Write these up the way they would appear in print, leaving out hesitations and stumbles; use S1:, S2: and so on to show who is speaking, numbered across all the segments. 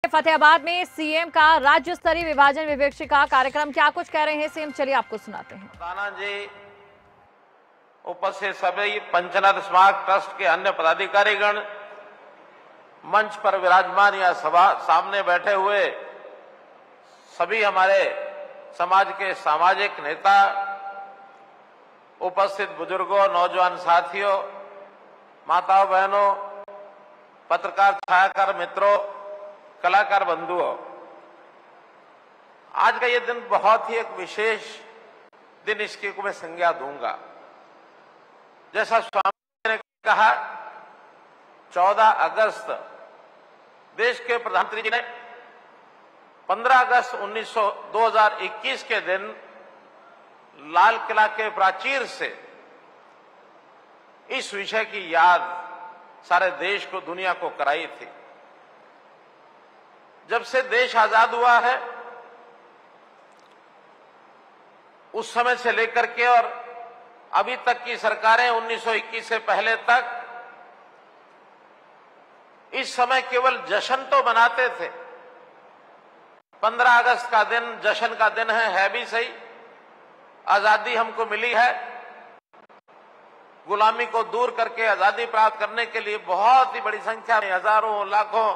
S1: फतेहाबाद में सीएम का राज्य स्तरीय विभाजन विवेक्षिका कार्यक्रम, क्या कुछ कह रहे हैं सीएम, चलिए आपको सुनाते हैं।
S2: दाना जी उपस्थित सभी पंचनाथ स्मारक ट्रस्ट के अन्य पदाधिकारीगण, मंच पर विराजमान या सभा सामने बैठे हुए सभी हमारे समाज के सामाजिक नेता, उपस्थित बुजुर्गों, नौजवान साथियों, माताओं बहनों, पत्रकार छायाकार मित्रों, कलाकार बंधुओं, आज का ये दिन बहुत ही एक विशेष दिन, इसकी को मैं संज्ञा दूंगा। जैसा स्वामी ने कहा, 14 अगस्त देश के प्रधानमंत्री जी ने 15 अगस्त 2021 के दिन लाल किला के प्राचीर से इस विषय की याद सारे देश को, दुनिया को कराई थी। जब से देश आजाद हुआ है उस समय से लेकर के और अभी तक की सरकारें 1921 से पहले तक इस समय केवल जश्न तो मनाते थे। 15 अगस्त का दिन जश्न का दिन है भी सही। आजादी हमको मिली है, गुलामी को दूर करके आजादी प्राप्त करने के लिए बहुत ही बड़ी संख्या में, हजारों लाखों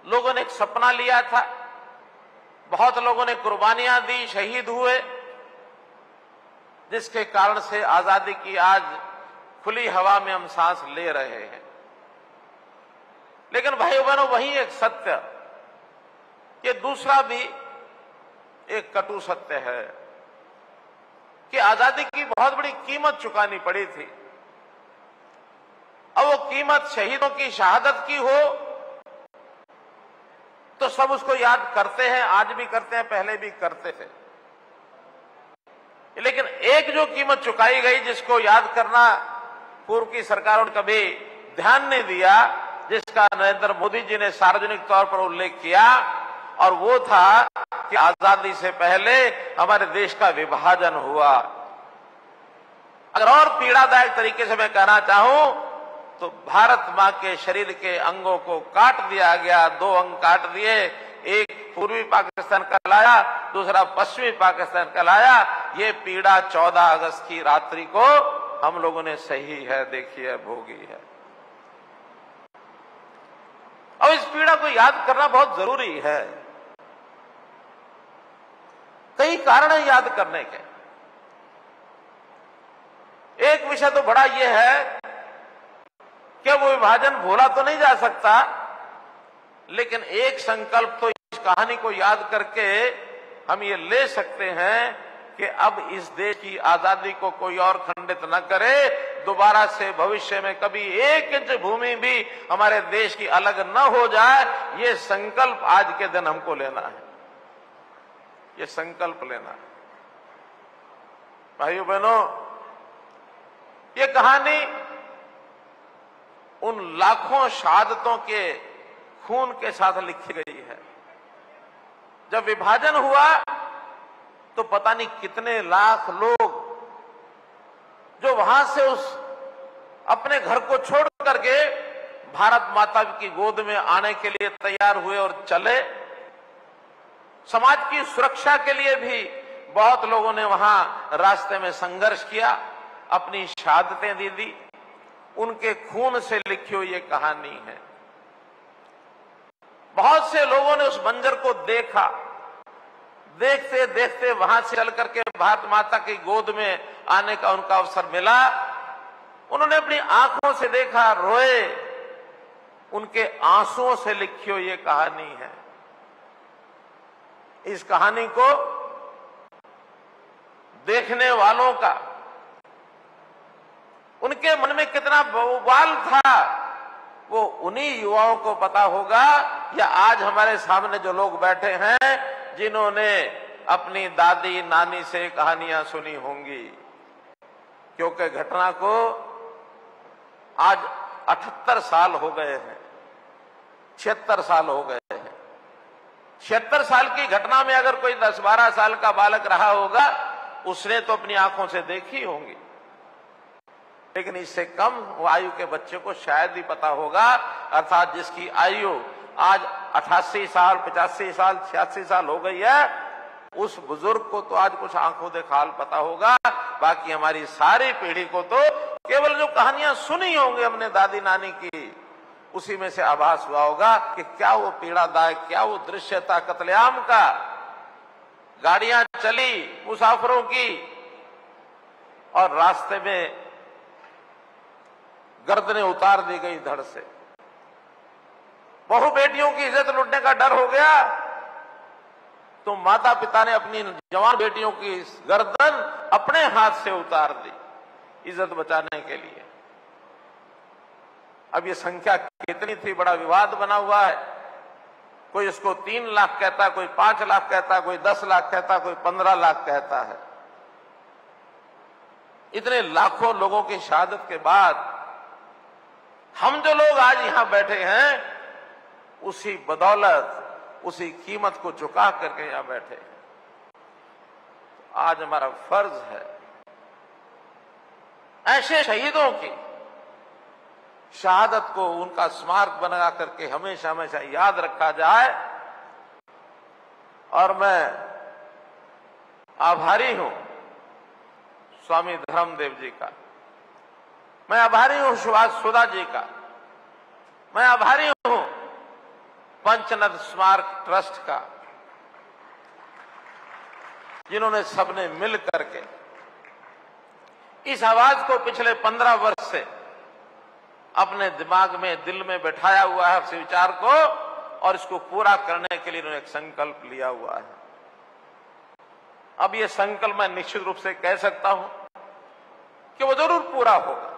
S2: लोगों ने एक सपना लिया था। बहुत लोगों ने कुर्बानियां दी, शहीद हुए, जिसके कारण से आजादी की आज खुली हवा में हम सांस ले रहे हैं। लेकिन भाइयों बहनों, वही एक सत्य, ये दूसरा भी एक कटु सत्य है कि आजादी की बहुत बड़ी कीमत चुकानी पड़ी थी। अब वो कीमत शहीदों की शहादत की हो तो सब उसको याद करते हैं, आज भी करते हैं, पहले भी करते थे। लेकिन एक जो कीमत चुकाई गई, जिसको याद करना पूर्व की सरकारों ने कभी ध्यान नहीं दिया, जिसका नरेंद्र मोदी जी ने सार्वजनिक तौर पर उल्लेख किया, और वो था कि आजादी से पहले हमारे देश का विभाजन हुआ। अगर और पीड़ादायक तरीके से मैं कहना चाहूं तो भारत मां के शरीर के अंगों को काट दिया गया। 2 अंग काट दिए, एक पूर्वी पाकिस्तान कहलाया, दूसरा पश्चिमी पाकिस्तान कहलाया। ये पीड़ा 14 अगस्त की रात्रि को हम लोगों ने सही है, देखी है, भोगी है। अब इस पीड़ा को याद करना बहुत जरूरी है। कई कारण है याद करने के। एक विषय तो बड़ा यह है कि वो विभाजन भूला तो नहीं जा सकता, लेकिन एक संकल्प तो इस कहानी को याद करके हम ये ले सकते हैं कि अब इस देश की आजादी को कोई और खंडित न करे। दोबारा से भविष्य में कभी 1 इंच भूमि भी हमारे देश की अलग न हो जाए, ये संकल्प आज के दिन हमको लेना है। ये संकल्प लेना है। भाइयों बहनों, ये कहानी उन लाखों शहादतों के खून के साथ लिखी गई है। जब विभाजन हुआ तो पता नहीं कितने लाख लोग जो वहां से उस अपने घर को छोड़ करके भारत माता की गोद में आने के लिए तैयार हुए और चले। समाज की सुरक्षा के लिए भी बहुत लोगों ने वहां रास्ते में संघर्ष किया, अपनी शहादतें दी। उनके खून से लिखी हुई ये कहानी है। बहुत से लोगों ने उस मंजर को देखा, देखते देखते वहां से चल करके भारत माता की गोद में आने का उनका अवसर मिला। उन्होंने अपनी आंखों से देखा, रोए। उनके आंसुओं से लिखी हुई ये कहानी है। इस कहानी को देखने वालों का, उनके मन में कितना उबाल था, वो उन्हीं युवाओं को पता होगा, या आज हमारे सामने जो लोग बैठे हैं जिन्होंने अपनी दादी नानी से कहानियां सुनी होंगी। क्योंकि घटना को आज 78 साल हो गए हैं, 76 साल हो गए हैं। 76 साल की घटना में अगर कोई 10-12 साल का बालक रहा होगा, उसने तो अपनी आंखों से देखी होंगी। लेकिन इससे कम आयु के बच्चे को शायद ही पता होगा, अर्थात जिसकी आयु आज 88 साल, 85 साल, 86 साल हो गई है, उस बुजुर्ग को तो आज कुछ आंखों देखा हाल पता होगा, बाकी हमारी सारी पीढ़ी को तो केवल जो कहानियां सुनी होंगी हमने दादी नानी की, उसी में से आभास हुआ होगा कि क्या वो पीड़ादायक, क्या वो दृश्य था कत्लेआम का। गाड़ियां चली मुसाफिरों की और रास्ते में गर्दनें उतार दी गई धड़ से। बहु बेटियों की इज्जत लुटने का डर हो गया तो माता पिता ने अपनी जवान बेटियों की गर्दन अपने हाथ से उतार दी इज्जत बचाने के लिए। अब ये संख्या कितनी थी, बड़ा विवाद बना हुआ है। कोई इसको 3 लाख कहता, कोई 5 लाख कहता, कोई 10 लाख कहता, कोई 15 लाख कहता है। इतने लाखों लोगों की शहादत के बाद हम जो लोग आज यहां बैठे हैं, उसी बदौलत, उसी कीमत को चुका करके यहां बैठे हैं। आज हमारा फर्ज है ऐसे शहीदों की शहादत को, उनका स्मारक बना करके हमेशा हमेशा याद रखा जाए। और मैं आभारी हूं स्वामी धर्मदेव जी का, मैं आभारी हूं सुभाष सुधा जी का, मैं आभारी हूं पंचनद स्मारक ट्रस्ट का, जिन्होंने सबने मिल करके इस आवाज को पिछले 15 वर्ष से अपने दिमाग में, दिल में बैठाया हुआ है, इस विचार को, और इसको पूरा करने के लिए उन्होंने एक संकल्प लिया हुआ है। अब ये संकल्प मैं निश्चित रूप से कह सकता हूं कि वो जरूर पूरा होगा,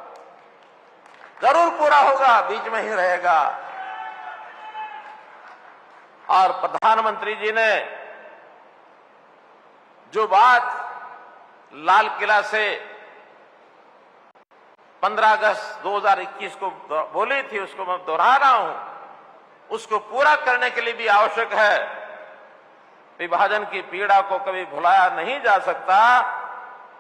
S2: जरूर पूरा होगा, बीच में ही रहेगा। और प्रधानमंत्री जी ने जो बात लाल किला से 15 अगस्त 2021 को बोली थी, उसको मैं दोहरा रहा हूं। उसको पूरा करने के लिए भी आवश्यक है, विभाजन की पीड़ा को कभी भुलाया नहीं जा सकता।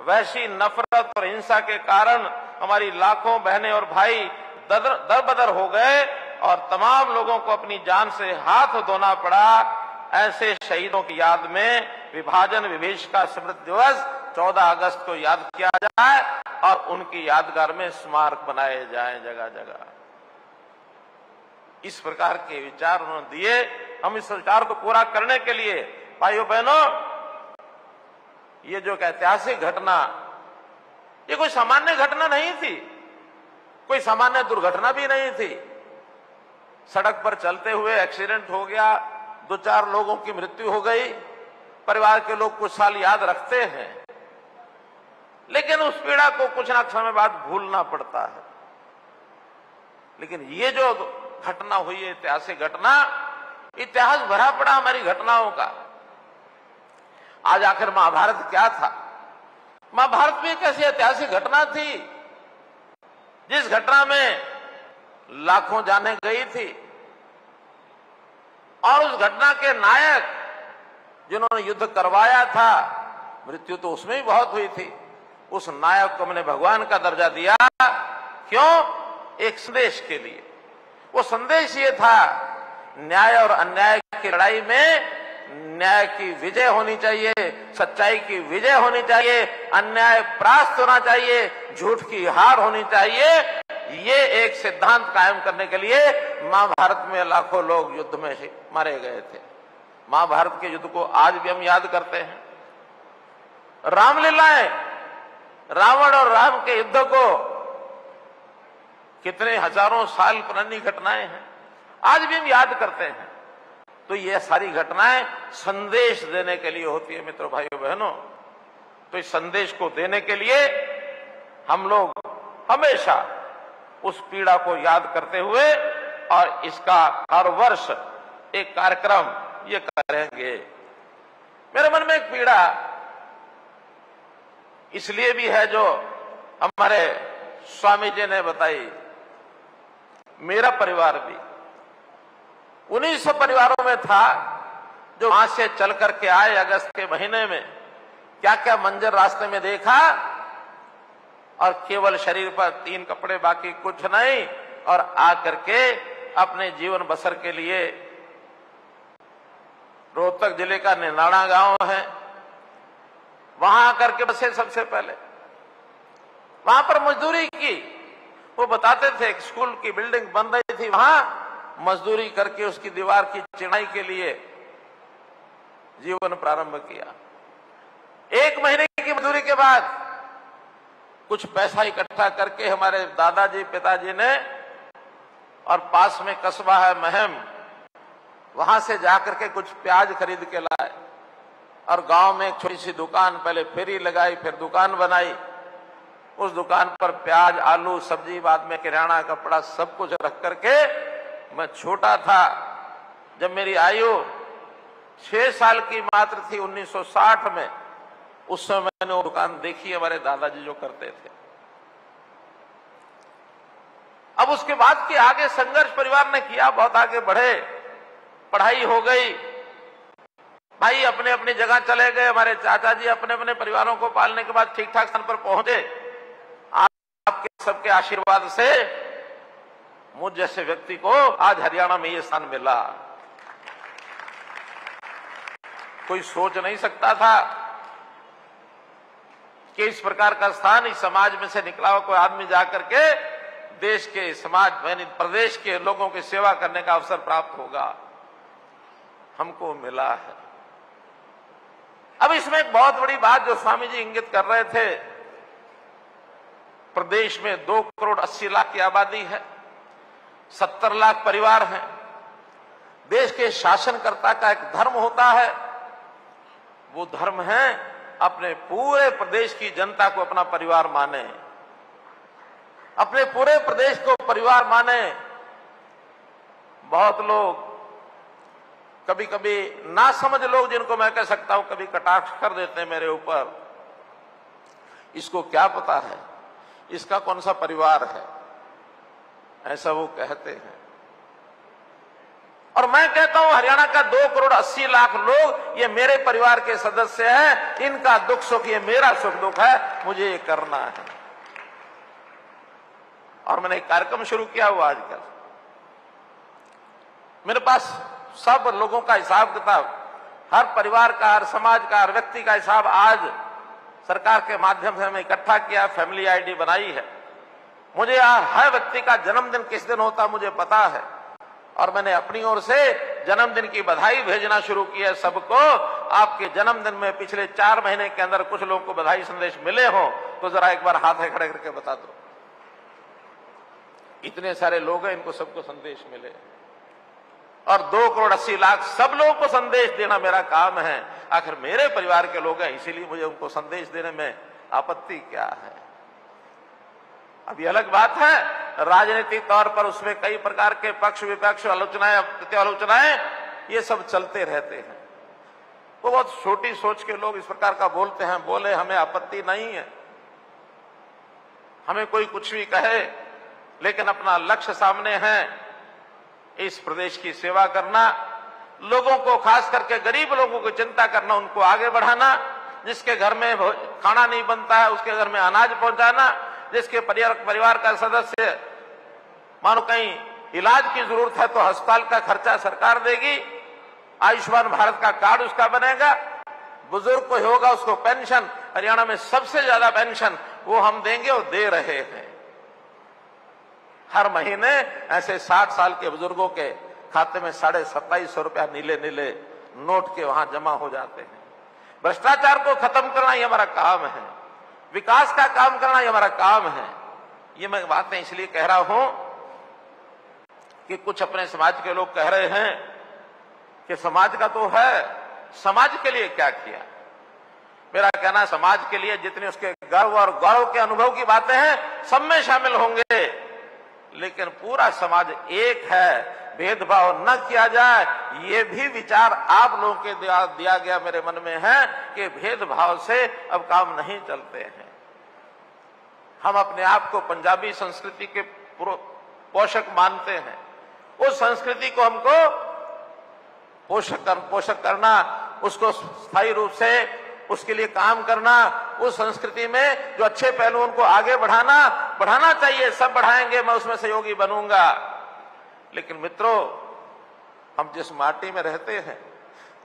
S2: वैसी नफरत और हिंसा के कारण हमारी लाखों बहनें और भाई दरबदर हो गए और तमाम लोगों को अपनी जान से हाथ धोना पड़ा। ऐसे शहीदों की याद में विभाजन विभीषिका स्मृति दिवस 14 अगस्त को याद किया जाए और उनकी यादगार में स्मारक बनाए जाएं जगह जगह। इस प्रकार के विचार उन्होंने दिए। हम इस विचार को पूरा करने के लिए भाइयों बहनों, ये जो ऐतिहासिक घटना, ये कोई सामान्य घटना नहीं थी, कोई सामान्य दुर्घटना भी नहीं थी। सड़क पर चलते हुए एक्सीडेंट हो गया, 2-4 लोगों की मृत्यु हो गई, परिवार के लोग कुछ साल याद रखते हैं, लेकिन उस पीड़ा को कुछ ना समय बाद भूलना पड़ता है। लेकिन ये जो घटना हुई है, ऐतिहासिक घटना, इतिहास भरा पड़ा हमारी घटनाओं का। आज आखिर महाभारत क्या था? महाभारत भी एक ऐसी ऐतिहासिक घटना थी जिस घटना में लाखों जानें गई थी और उस घटना के नायक जिन्होंने युद्ध करवाया था, मृत्यु तो उसमें भी बहुत हुई थी, उस नायक को मैंने भगवान का दर्जा दिया। क्यों? एक संदेश के लिए। वो संदेश ये था, न्याय और अन्याय की लड़ाई में न्याय की विजय होनी चाहिए, सच्चाई की विजय होनी चाहिए, अन्याय परास्त होना चाहिए, झूठ की हार होनी चाहिए। ये एक सिद्धांत कायम करने के लिए महाभारत में लाखों लोग युद्ध में मारे गए थे। महाभारत के युद्ध को आज भी हम याद करते हैं। रामलीलाएं, रावण और राम के युद्ध को कितने हजारों साल पुरानी घटनाएं हैं, आज भी हम याद करते हैं। तो ये सारी घटनाएं संदेश देने के लिए होती है मित्रों, भाइयों बहनों। तो इस संदेश को देने के लिए हम लोग हमेशा उस पीड़ा को याद करते हुए और इसका हर वर्ष एक कार्यक्रम ये करेंगे। मेरे मन में एक पीड़ा इसलिए भी है जो हमारे स्वामी जी ने बताई। मेरा परिवार भी 1900 परिवारों में था जो वहां से चल करके आए। अगस्त के महीने में क्या क्या मंजर रास्ते में देखा, और केवल शरीर पर 3 कपड़े, बाकी कुछ नहीं, और आ करके अपने जीवन बसर के लिए रोहतक जिले का निनाड़ा गांव है, वहां आकर के बसे सबसे पहले। वहां पर मजदूरी की। वो बताते थे एक स्कूल की बिल्डिंग बन रही थी, वहां मजदूरी करके उसकी दीवार की चिनाई के लिए जीवन प्रारंभ किया। 1 महीने की मजदूरी के बाद कुछ पैसा इकट्ठा करके हमारे दादाजी पिताजी ने, और पास में कस्बा है महम, वहां से जाकर के कुछ प्याज खरीद के लाए और गांव में एक छोटी सी दुकान, पहले फेरी लगाई, फिर दुकान बनाई। उस दुकान पर प्याज, आलू, सब्जी, बाद में किराना, कपड़ा सब कुछ रख करके, मैं छोटा था जब मेरी आयु 6 साल की मात्र थी 1960 में, उस समय मैंने वो दुकान देखी, हमारे दादाजी जो करते थे। अब उसके बाद के आगे संघर्ष परिवार ने किया, बहुत आगे बढ़े, पढ़ाई हो गई, भाई अपने अपनी जगह चले गए, हमारे चाचा जी अपने अपने परिवारों को पालने के बाद ठीक ठाक स्थान पर पहुंचे। आपके सबके आशीर्वाद से मुझ जैसे व्यक्ति को आज हरियाणा में ये स्थान मिला। कोई सोच नहीं सकता था कि इस प्रकार का स्थान इस समाज में से निकला हुआ कोई आदमी जाकर के देश के, समाज यानी प्रदेश के लोगों की सेवा करने का अवसर प्राप्त होगा। हमको मिला है। अब इसमें एक बहुत बड़ी बात जो स्वामी जी इंगित कर रहे थे, प्रदेश में 2 करोड़ 80 लाख की आबादी है, 70 लाख परिवार हैं। देश के शासनकर्ता का एक धर्म होता है, वो धर्म है अपने पूरे प्रदेश की जनता को अपना परिवार माने, अपने पूरे प्रदेश को परिवार माने। बहुत लोग, कभी कभी ना समझ लोग, जिनको मैं कह सकता हूं, कभी कटाक्ष कर देते हैं मेरे ऊपर, इसको क्या पता है इसका कौन सा परिवार है, ऐसा वो कहते हैं। और मैं कहता हूं हरियाणा का 2 करोड़ 80 लाख लोग ये मेरे परिवार के सदस्य हैं, इनका दुख सुख ये मेरा सुख दुख है, मुझे ये करना है। और मैंने एक कार्यक्रम शुरू किया हुआ आजकल, मेरे पास सब लोगों का हिसाब किताब, हर परिवार का, हर समाज का, हर व्यक्ति का हिसाब आज सरकार के माध्यम से हमें इकट्ठा किया, फैमिली आईडी बनाई है। मुझे हर व्यक्ति का जन्मदिन किस दिन होता मुझे पता है, और मैंने अपनी ओर से जन्मदिन की बधाई भेजना शुरू किया सबको। आपके जन्मदिन में पिछले 4 महीने के अंदर कुछ लोगों को बधाई संदेश मिले हो तो जरा एक बार हाथ खड़े करके बता दो। इतने सारे लोग हैं, इनको सबको संदेश मिले, और 2 करोड़ 80 लाख सब लोगों को संदेश देना मेरा काम है। आखिर मेरे परिवार के लोग हैं, इसीलिए मुझे उनको संदेश देने में आपत्ति क्या है। अब ये अलग बात है, राजनीतिक तौर पर उसमें कई प्रकार के पक्ष विपक्ष, आलोचनाएं, प्रत्यालोचनाएं, ये सब चलते रहते हैं। वो बहुत छोटी सोच के लोग इस प्रकार का बोलते हैं, बोले, हमें आपत्ति नहीं है, हमें कोई कुछ भी कहे, लेकिन अपना लक्ष्य सामने है, इस प्रदेश की सेवा करना, लोगों को, खास करके गरीब लोगों को चिंता करना, उनको आगे बढ़ाना, जिसके घर में खाना नहीं बनता है उसके घर में अनाज पहुंचाना, जिसके परिवार का सदस्य मानो कहीं इलाज की जरूरत है तो अस्पताल का खर्चा सरकार देगी, आयुष्मान भारत का कार्ड उसका बनेगा, बुजुर्ग को होगा उसको पेंशन, हरियाणा में सबसे ज्यादा पेंशन वो हम देंगे और दे रहे हैं। हर महीने ऐसे 60 साल के बुजुर्गों के खाते में 2750 रुपया नीले नीले नोट के वहां जमा हो जाते हैं। भ्रष्टाचार को खत्म करना ये हमारा काम है, विकास का काम करना ये हमारा काम है। ये मैं बातें इसलिए कह रहा हूं कि कुछ अपने समाज के लोग कह रहे हैं कि समाज का तो है, समाज के लिए क्या किया। मेरा कहना, समाज के लिए जितने उसके गर्व और गौरव के अनुभव की बातें हैं सब में शामिल होंगे, लेकिन पूरा समाज एक है, भेदभाव न किया जाए, ये भी विचार आप लोगों के दिया गया मेरे मन में है कि भेदभाव से अब काम नहीं चलते हैं। हम अपने आप को पंजाबी संस्कृति के पोषक मानते हैं, उस संस्कृति को हमको पोषक करना, उसको स्थायी रूप से उसके लिए काम करना, उस संस्कृति में जो अच्छे पहलू उनको आगे बढ़ाना चाहिए। सब बढ़ाएंगे, मैं उसमें सहयोगी बनूंगा। लेकिन मित्रों, हम जिस माटी में रहते हैं,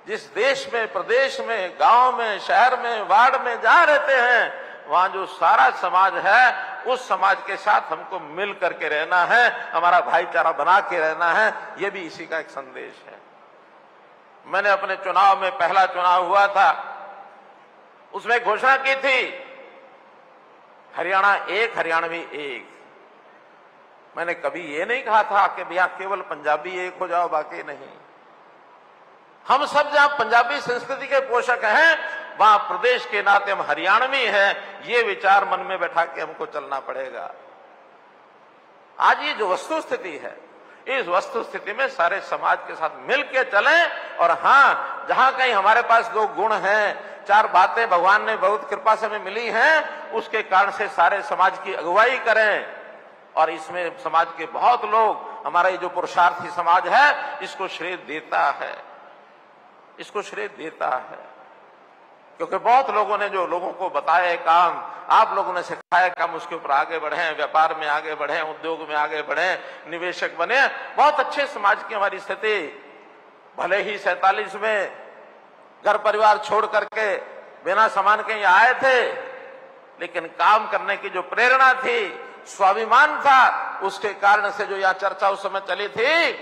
S2: जिस देश में, प्रदेश में, गांव में, शहर में, वार्ड में जहां रहते हैं, वहां जो सारा समाज है, उस समाज के साथ हमको मिल करके रहना है, हमारा भाईचारा बना के रहना है। ये भी इसी का एक संदेश है। मैंने अपने चुनाव में, पहला चुनाव हुआ था, उसमें घोषणा की थी, हरियाणा एक, हरियाणवी एक। मैंने कभी ये नहीं कहा था कि भैया केवल पंजाबी एक हो जाओ, बाकी नहीं। हम सब जहां पंजाबी संस्कृति के पोषक हैं, वहां प्रदेश के नाते हम हरियाणवी हैं। ये विचार मन में बैठा के हमको चलना पड़ेगा। आज ये जो वस्तु स्थिति है, इस वस्तु स्थिति में सारे समाज के साथ मिलकर चलें। और हाँ, जहां कहीं हमारे पास दो गुण हैं, चार बातें भगवान ने बहुत कृपा से हमें मिली हैं, उसके कारण से सारे समाज की अगुवाई करें। और इसमें समाज के बहुत लोग, हमारा ये जो पुरुषार्थी समाज है, इसको श्रेय देता है, इसको श्रेय देता है। क्योंकि बहुत लोगों ने जो लोगों को बताया काम, आप लोगों ने सिखाया काम, उसके ऊपर आगे बढ़े, व्यापार में आगे बढ़े, उद्योग में आगे बढ़े, निवेशक बने। बहुत अच्छे समाज की हमारी स्थिति। भले ही 47 में घर परिवार छोड़ करके बिना सामान के यहाँ आए थे, लेकिन काम करने की जो प्रेरणा थी, स्वाभिमान था, उसके कारण से जो यहाँ चर्चा उस समय चली थी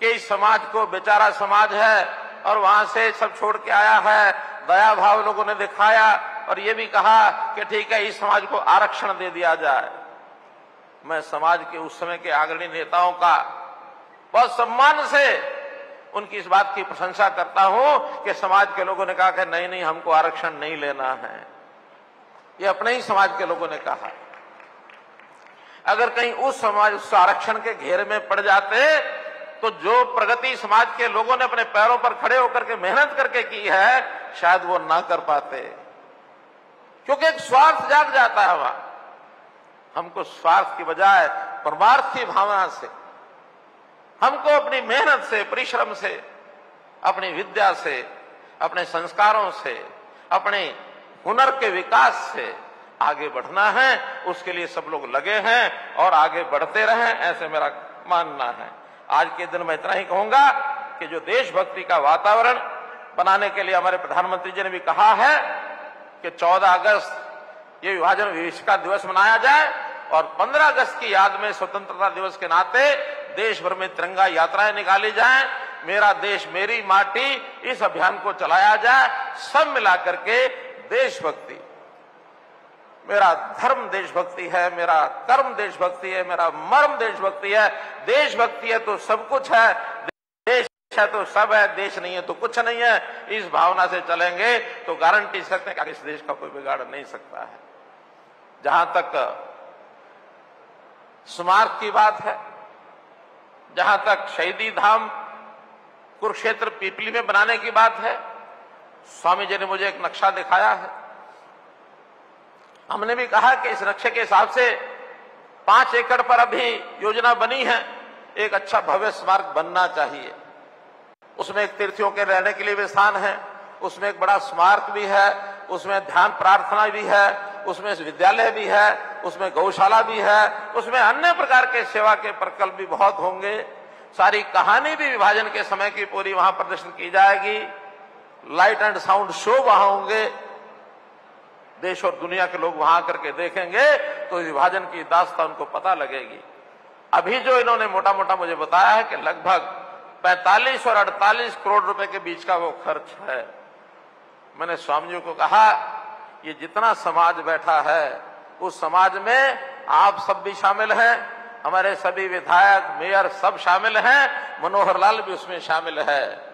S2: कि इस समाज को बेचारा समाज है और वहां से सब छोड़ के आया है, दया भाव लोगों ने दिखाया और ये भी कहा कि ठीक है, इस समाज को आरक्षण दे दिया जाए। मैं समाज के उस समय के अग्रणी नेताओं का बहुत सम्मान से उनकी इस बात की प्रशंसा करता हूं कि समाज के लोगों ने कहा कि नहीं नहीं, हमको आरक्षण नहीं लेना है। ये अपने ही समाज के लोगों ने कहा। अगर कहीं उस समाज उस आरक्षण के घेरे में पड़ जाते, तो जो प्रगति समाज के लोगों ने अपने पैरों पर खड़े होकर के मेहनत करके की है, शायद वो ना कर पाते। क्योंकि एक स्वार्थ जाग जाता है वहां। हमको स्वार्थ की बजाय परमार्थी भावना से, हमको अपनी मेहनत से, परिश्रम से, अपनी विद्या से, अपने संस्कारों से, अपने हुनर के विकास से आगे बढ़ना है। उसके लिए सब लोग लगे हैं और आगे बढ़ते रहें, ऐसे मेरा मानना है। आज के दिन मैं इतना ही कहूंगा कि जो देशभक्ति का वातावरण बनाने के लिए हमारे प्रधानमंत्री जी ने भी कहा है कि 14 अगस्त ये विभाजन विभीषिका दिवस मनाया जाए और 15 अगस्त की याद में स्वतंत्रता दिवस के नाते देश भर में तिरंगा यात्राएं निकाली जाएं, मेरा देश मेरी माटी, इस अभियान को चलाया जाए। सब मिलाकर के देशभक्ति, मेरा धर्म देशभक्ति है, मेरा कर्म देशभक्ति है, मेरा मर्म देशभक्ति है। देशभक्ति है तो सब कुछ है, देश है तो सब है, देश नहीं है तो कुछ नहीं है। इस भावना से चलेंगे तो गारंटी सकते हैं कि इस देश का कोई बिगाड़ नहीं सकता है। जहां तक स्मारक की बात है, जहां तक शहीदी धाम कुरुक्षेत्र पीपली में बनाने की बात है, स्वामी जी ने मुझे एक नक्शा दिखाया है। हमने भी कहा कि इस नक्शे के हिसाब से 5 एकड़ पर अभी योजना बनी है, एक अच्छा भव्य स्मारक बनना चाहिए। उसमें एक तीर्थियों के रहने के लिए भी स्थान है, उसमें एक बड़ा स्मारक भी है, उसमें ध्यान प्रार्थना भी है, उसमें विद्यालय भी है, उसमें गौशाला भी है, उसमें अन्य प्रकार के सेवा के प्रकल्प भी बहुत होंगे। सारी कहानी भी विभाजन के समय की पूरी वहां प्रदर्शन की जाएगी। लाइट एंड साउंड शो वहां होंगे, देश और दुनिया के लोग वहां करके देखेंगे तो विभाजन की दास्तान उनको पता लगेगी। अभी जो इन्होंने मोटा मोटा मुझे बताया है कि लगभग 45 और 48 करोड़ रुपए के बीच का वो खर्च है। मैंने स्वामी जी को कहा, ये जितना समाज बैठा है उस समाज में आप सब भी शामिल हैं, हमारे सभी विधायक, मेयर सब शामिल हैं, मनोहर लाल भी उसमें शामिल है।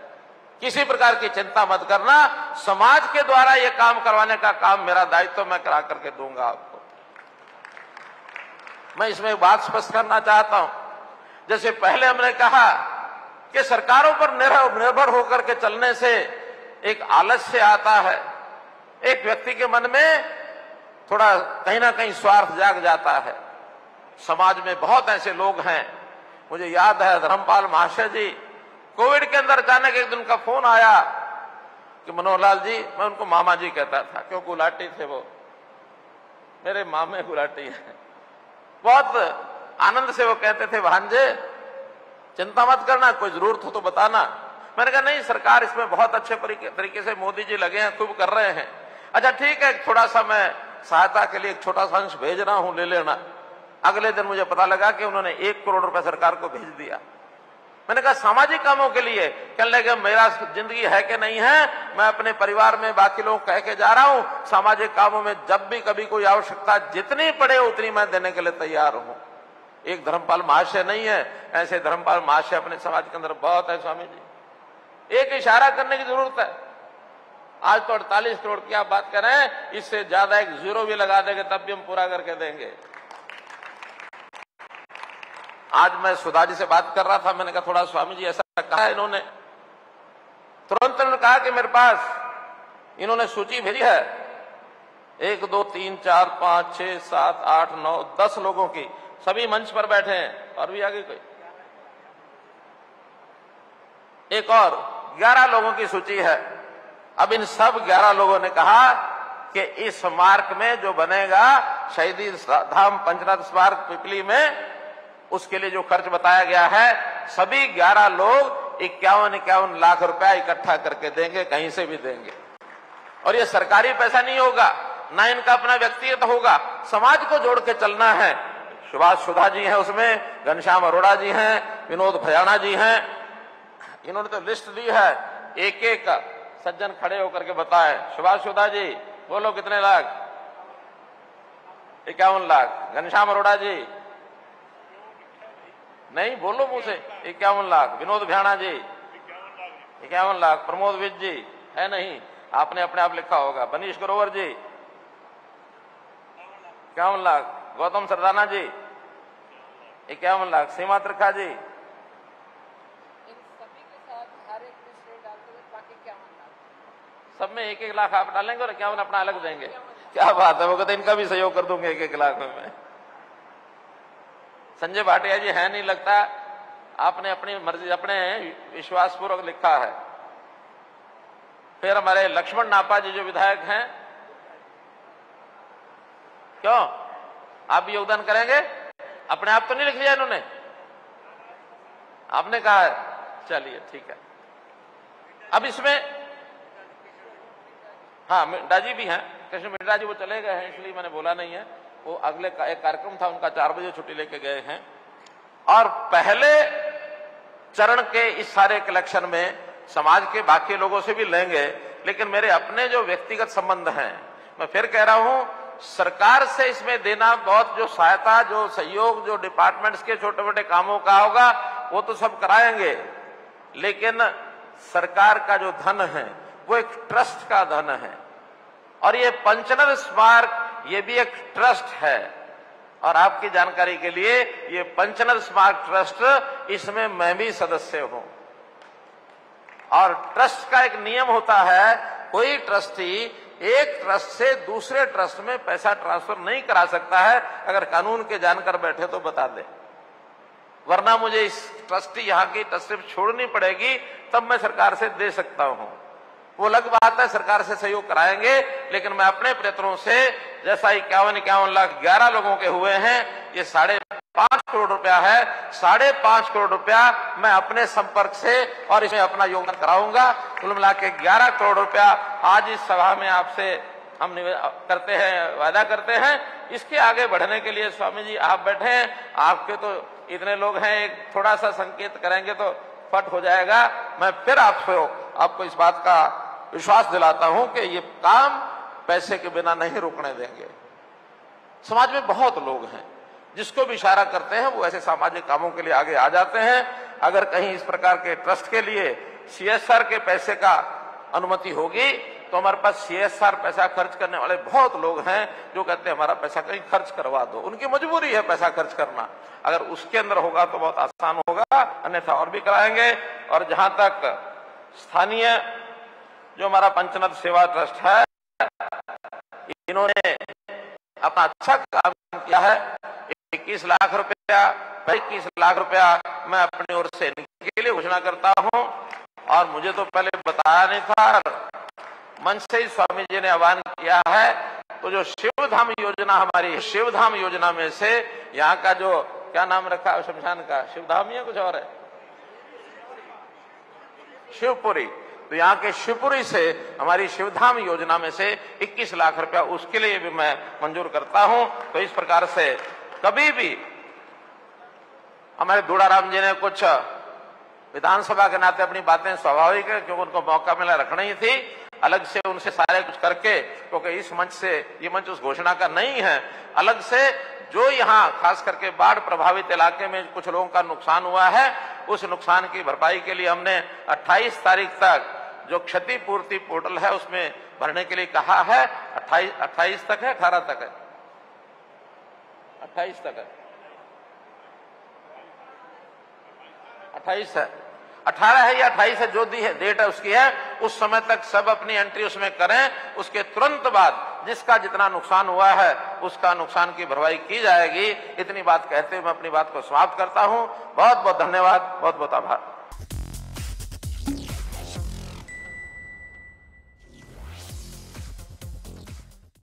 S2: किसी प्रकार की चिंता मत करना, समाज के द्वारा ये काम करवाने का काम मेरा दायित्व मैं करा करके दूंगा आपको। मैं इसमें एक बात स्पष्ट करना चाहता हूं, जैसे पहले हमने कहा कि सरकारों पर निर्भर होकर के चलने से एक आलस्य आता है, एक व्यक्ति के मन में थोड़ा कहीं ना कहीं स्वार्थ जाग जाता है। समाज में बहुत ऐसे लोग हैं, मुझे याद है धर्मपाल महाशय जी, कोविड के अंदर अचानक एक दिन उनका फोन आया कि मनोहर लाल जी, मैं उनको मामा जी कहता था क्यों गुलाटी थे वो, मेरे मामे गुलाटी हैं। बहुत आनंद से वो कहते थे, भांजे चिंता मत करना, कोई जरूरत हो तो बताना। मैंने कहा नहीं, सरकार इसमें बहुत अच्छे तरीके से मोदी जी लगे हैं, खूब कर रहे हैं। अच्छा ठीक है, थोड़ा सा मैं सहायता के लिए एक छोटा सा अंश भेज रहा हूं, ले लेना। अगले दिन मुझे पता लगा कि उन्होंने 1 करोड़ रुपए सरकार को भेज दिया। मैंने कहा सामाजिक कामों के लिए, कहने लगे मेरा जिंदगी है कि नहीं है, मैं अपने परिवार में बाकी लोग कह के जा रहा हूं, सामाजिक कामों में जब भी कभी कोई आवश्यकता जितनी पड़े उतनी मैं देने के लिए तैयार हूं। एक धर्मपाल महाशय नहीं है, ऐसे धर्मपाल महाशय अपने समाज के अंदर बहुत है स्वामी जी। एक इशारा करने की जरूरत है। आज तो 48 करोड़ की आप बात कर रहे हैं, इससे ज्यादा एक जीरो भी लगा देंगे तब भी हम पूरा करके देंगे। आज मैं सुधा जी से बात कर रहा था, मैंने कहा थोड़ा स्वामी जी ऐसा कहा है इन्होंने, तुरंत उन्होंने कहा कि मेरे पास इन्होंने सूची भेजी है 1 2 3 4 5 6 7 8 9 10 लोगों की, सभी मंच पर बैठे हैं, और भी आगे कोई एक और 11 लोगों की सूची है। अब इन सब 11 लोगों ने कहा कि इस स्मारक में जो बनेगा शहीदी धाम पंचनाथ स्मारक पिपली में, उसके लिए जो खर्च बताया गया है, सभी 11 लोग 51 लाख रुपया इकट्ठा करके देंगे, कहीं से भी देंगे। और ये सरकारी पैसा नहीं होगा, ना इनका अपना व्यक्तिगत होगा, समाज को जोड़ के चलना है। सुभाष सुधा जी हैं उसमें, घनश्याम अरोड़ा जी हैं, विनोद भयाना जी हैं, इन्होंने तो लिस्ट दी है, एक एक सज्जन खड़े होकर के बताए। सुभाष सुधा जी बोलो कितने लाख? 51 लाख। घनश्याम अरोड़ा जी नहीं, बोलो मुंह से। 51 लाख। विनोद भयाना जी 51 लाख। प्रमोद विज जी है नहीं, आपने अपने आप लिखा होगा। बनीश ग्रोवर जी 51 लाख। गौतम सरदाना जी 51 लाख। सीमा त्रिखा जी, सब में 1-1 लाख आप डालेंगे और 51 अपना अलग देंगे। क्या बात है, वो कहते इनका भी सहयोग कर दूंगे 1-1 लाख में मैं। संजय भाटिया जी है नहीं लगता, आपने अपनी मर्जी अपने विश्वास पूर्वक लिखा है। फिर हमारे लक्ष्मण नापा जी जो विधायक हैं, क्यों आप भी योगदान करेंगे? अपने आप तो नहीं लिख लिया इन्होंने, आपने कहा है, चलिए ठीक है। अब इसमें हाँ मिश्रा जी भी हैं, कृष्ण मिश्रा जी वो चले गए हैं इसलिए मैंने बोला नहीं है, वो अगले एक कार्यक्रम था उनका, 4 बजे छुट्टी लेके गए हैं। और पहले चरण के इस सारे कलेक्शन में समाज के बाकी लोगों से भी लेंगे, लेकिन मेरे अपने जो व्यक्तिगत संबंध हैं, मैं फिर कह रहा हूं, सरकार से इसमें देना बहुत, जो सहायता जो सहयोग जो डिपार्टमेंट्स के छोटे मोटे कामों का होगा वो तो सब कराएंगे, लेकिन सरकार का जो धन है वो एक ट्रस्ट का धन है। और ये पंचनद स्मारक ये भी एक ट्रस्ट है। और आपकी जानकारी के लिए ये पंचनद स्मारक ट्रस्ट, इसमें मैं भी सदस्य हूं। और ट्रस्ट का एक नियम होता है, कोई ट्रस्टी एक ट्रस्ट से दूसरे ट्रस्ट में पैसा ट्रांसफर नहीं करा सकता है। अगर कानून के जानकर बैठे तो बता दे, वरना मुझे इस ट्रस्टी यहाँ की ट्रस्टी छोड़नी पड़ेगी, तब मैं सरकार से दे सकता हूं। वो अलग बात है, सरकार से सहयोग कराएंगे, लेकिन मैं अपने प्रयत्नों से, जैसा 51 लाख 11 लोगों के हुए हैं, ये 5.5 करोड़ रुपया है, 5.5 करोड़ रुपया मैं अपने संपर्क से और इसमें अपना योगदान कराऊंगा। कुल मिला के 11 करोड़ रुपया आज इस सभा में आपसे हम करते हैं, वादा करते हैं। इसके आगे बढ़ने के लिए स्वामी जी आप बैठे हैं, आपके तो इतने लोग हैं, एक थोड़ा सा संकेत करेंगे तो फट हो जाएगा। मैं फिर आपको इस बात का विश्वास दिलाता हूं कि ये काम पैसे के बिना नहीं रुकने देंगे। समाज में बहुत लोग हैं जिसको भी इशारा करते हैं वो ऐसे सामाजिक कामों के लिए आगे आ जाते हैं। अगर कहीं इस प्रकार के ट्रस्ट के लिए सीएसआर के पैसे का अनुमति होगी तो हमारे पास सीएसआर पैसा खर्च करने वाले बहुत लोग हैं जो कहते हैं हमारा पैसा कहीं खर्च करवा दो। उनकी मजबूरी है पैसा खर्च करना, अगर उसके अंदर होगा तो बहुत आसान होगा, अन्यथा और भी कराएंगे। और जहां तक स्थानीय जो हमारा पंचनद सेवा ट्रस्ट है, इन्होंने अपना अच्छा काम किया है। 21 लाख रुपया 21 लाख रुपया मैं अपनी ओर से इनके लिए घोषणा करता हूं। और मुझे तो पहले बताया नहीं था, मंच से ही स्वामी जी ने आह्वान किया है। तो जो शिवधाम योजना हमारी, शिवधाम योजना में से यहाँ का जो क्या नाम रखा है शमशान का, शिवधाम या कुछ और है, शिवपुरी, तो यहाँ के शिवपुरी से हमारी शिवधाम योजना में से 21 लाख रुपया उसके लिए भी मैं मंजूर करता हूं। तो इस प्रकार से कभी भी हमारे दूड़ाराम जी ने कुछ विधानसभा के नाते अपनी बातें स्वाभाविक है, क्योंकि उनको मौका मिला रखना ही थी, अलग से उनसे सारे कुछ करके, क्योंकि इस मंच से ये मंच उस घोषणा का नहीं है, अलग से जो यहाँ खास करके बाढ़ प्रभावित इलाके में कुछ लोगों का नुकसान हुआ है, उस नुकसान की भरपाई के लिए हमने 28 तारीख तक जो क्षतिपूर्ति पोर्टल है उसमें भरने के लिए कहा है। 28 तक है, 18 तक है, 28 तक है, 28 है, 18 है या 28 है, जो दी है डेट है उसकी है, उस समय तक सब अपनी एंट्री उसमें करें। उसके तुरंत बाद जिसका जितना नुकसान हुआ है उसका नुकसान की भरपाई की जाएगी। इतनी बात कहते हुए मैं अपनी बात को समाप्त करता हूं। बहुत बहुत धन्यवाद, बहुत बहुत आभार।